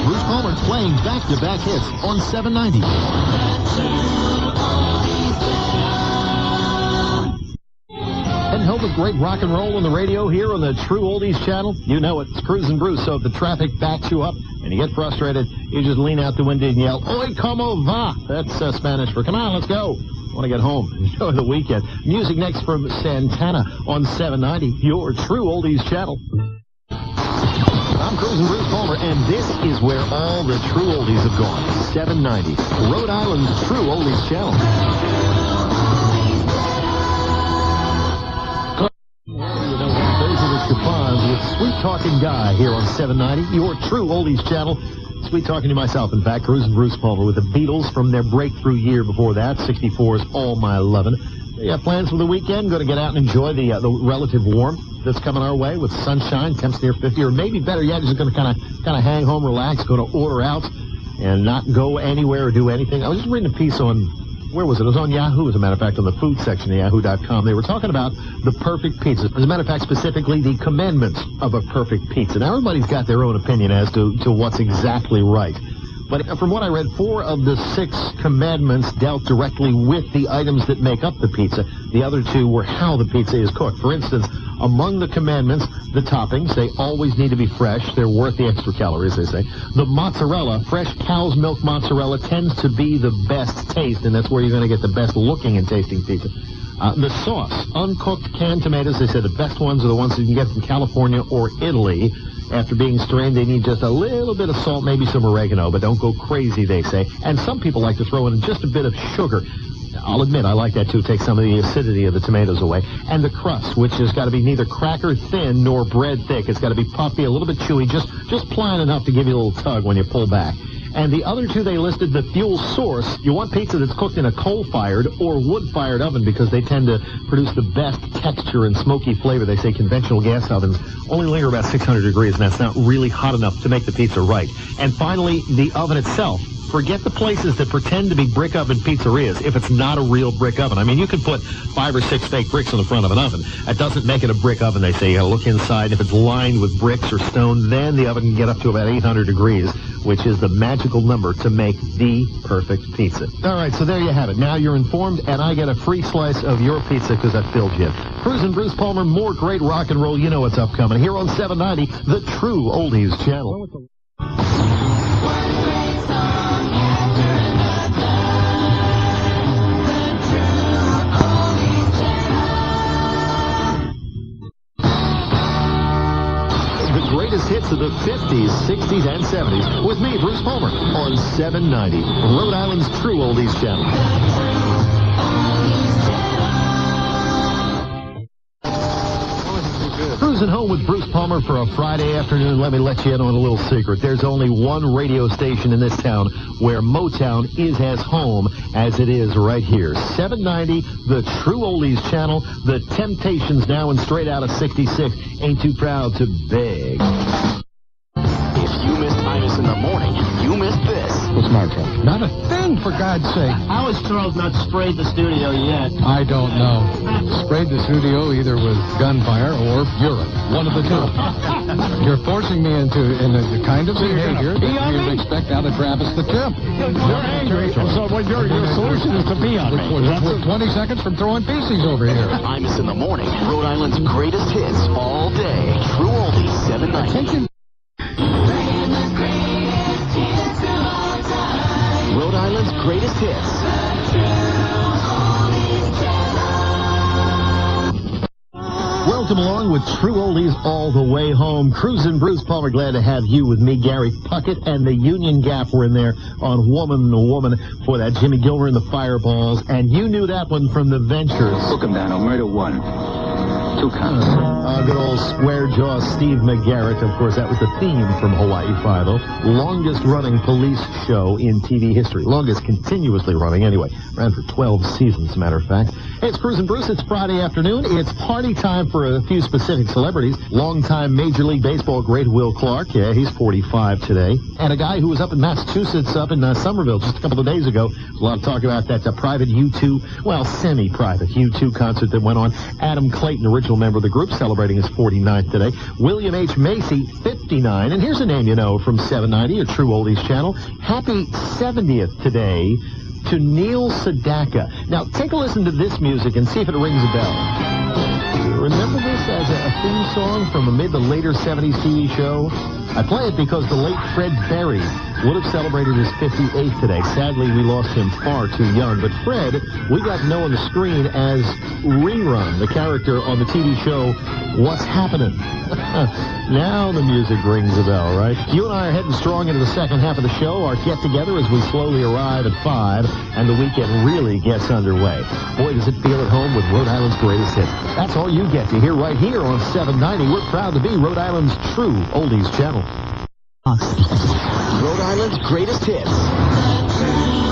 Bruce Palmer playing back-to-back hits on 790. And home of great rock and roll on the radio here on the True Oldies channel. You know it. It's Crusin Bruce, so if the traffic backs you up and you get frustrated, you just lean out the window and yell, "Oi, como va?" That's Spanish for, "Come on, let's go." Want to get home. Enjoy the weekend. Music next from Santana on 790, your True Oldies channel. I'm Crusin Bruce Palmer, and this is where all the True Oldies have gone. 790, Rhode Island's True Oldies channel. With Sweet Talking Guy here on 790, your True Oldies channel. Sweet talking to myself, in fact, Crusin Bruce Palmer with the Beatles from their breakthrough year before that, 64's All My Lovin'. You have plans for the weekend? Going to get out and enjoy the relative warmth that's coming our way with sunshine, temps near 50, or maybe better yet, just going to kind of hang home, relax, go to order out, and not go anywhere or do anything. I was just reading a piece on, where was it? It was on Yahoo, as a matter of fact, on the food section of Yahoo.com. They were talking about the perfect pizza. As a matter of fact, specifically the commandments of a perfect pizza. Now, everybody's got their own opinion as to what's exactly right. But from what I read, 4 of the 6 commandments dealt directly with the items that make up the pizza. The other 2 were how the pizza is cooked. For instance, among the commandments, the toppings, they always need to be fresh. They're worth the extra calories, they say. The mozzarella, fresh cow's milk mozzarella, tends to be the best taste, and that's where you're going to get the best looking and tasting pizza. The sauce, uncooked canned tomatoes, they say the best ones are the ones that you can get from California or Italy. After being strained, they need just a little bit of salt, maybe some oregano, but don't go crazy, they say. And some people like to throw in just a bit of sugar. I'll admit, I like that, too. Take some of the acidity of the tomatoes away. And the crust, which has got to be neither cracker thin nor bread thick. It's got to be puffy, a little bit chewy, just pliant enough to give you a little tug when you pull back. And the other 2 they listed, the fuel source. You want pizza that's cooked in a coal-fired or wood-fired oven because they tend to produce the best texture and smoky flavor. They say conventional gas ovens only linger about 600 degrees, and that's not really hot enough to make the pizza right. And finally, the oven itself. Forget the places that pretend to be brick oven pizzerias if it's not a real brick oven. I mean, you can put 5 or 6 fake bricks on the front of an oven. That doesn't make it a brick oven, they say. You gotta look inside. If it's lined with bricks or stone, then the oven can get up to about 800 degrees, which is the magical number to make the perfect pizza. All right, so there you have it. Now you're informed, and I get a free slice of your pizza because I filled you. Crusin Bruce Palmer, more great rock and roll. You know what's upcoming here on 790, the True Oldies channel. Greatest hits of the 50s, 60s, and 70s with me, Bruce Palmer, on 790, Rhode Island's True Oldies channel. Cruising home with Bruce Palmer for a Friday afternoon. Let me let you in on a little secret. There's only one radio station in this town where Motown is as home as it is right here. 790, the True Oldies channel. The Temptations now and straight out of 66. Ain't too proud to beg. If you missed Imus in the morning, you missed this. What's my problem? Not a thing, for God's sake. How has Charles not sprayed the studio yet? I don't know. Sprayed the studio either with gunfire or urine. One of the 2. You're forcing me into the kind of behavior that you'd expect out of Travis the Chimp. You're angry, so what your solution is to be on me. We're 20 seconds from throwing feces over here. Imus in the morning, Rhode Island's greatest hits all day. True Oldies 790. Attention. Rhode Island's greatest hits. Welcome along with True Oldies all the way home. Crusin Bruce Palmer, glad to have you with me. Gary Puckett and the Union Gap were in there on Woman to Woman for that. Jimmy Gilmer and the Fireballs. And you knew that one from the Ventures. Look him down on murder 1. 2 counts. Good old square jaw Steve McGarrett. Of course, that was the theme from Hawaii Five-0. Longest running police show in TV history. Longest continuously running, anyway. Ran for 12 seasons, as a matter of fact. Hey, it's Crusin Bruce. It's Friday afternoon. It's party time for a few specific celebrities. Longtime Major League Baseball great Will Clark. Yeah, he's 45 today. And a guy who was up in Massachusetts, up in Somerville just a couple of days ago. A lot of talk about that private U2, well, semi-private U2 concert that went on. Adam Clayton, original member of the group, celebrating his 49th today. William H. Macy, 50 59. And here's a name you know from 790, your True Oldies channel. Happy 70th today to Neil Sedaka. Now, take a listen to this music and see if it rings a bell. Remember this as a theme song from a mid to later 70s TV show? I play it because the late Fred Berry would have celebrated his 58th today. Sadly, we lost him far too young. But Fred, we got to know on the screen as Rerun, the character on the TV show What's Happening? Now the music rings a bell, right? You and I are heading strong into the second half of the show. Our get-together as we slowly arrive at 5, and the weekend really gets underway. Boy, does it feel at home with Rhode Island's greatest hits. That's all you get to hear right here on 790. We're proud to be Rhode Island's True Oldies channel. Rhode Island's greatest hits.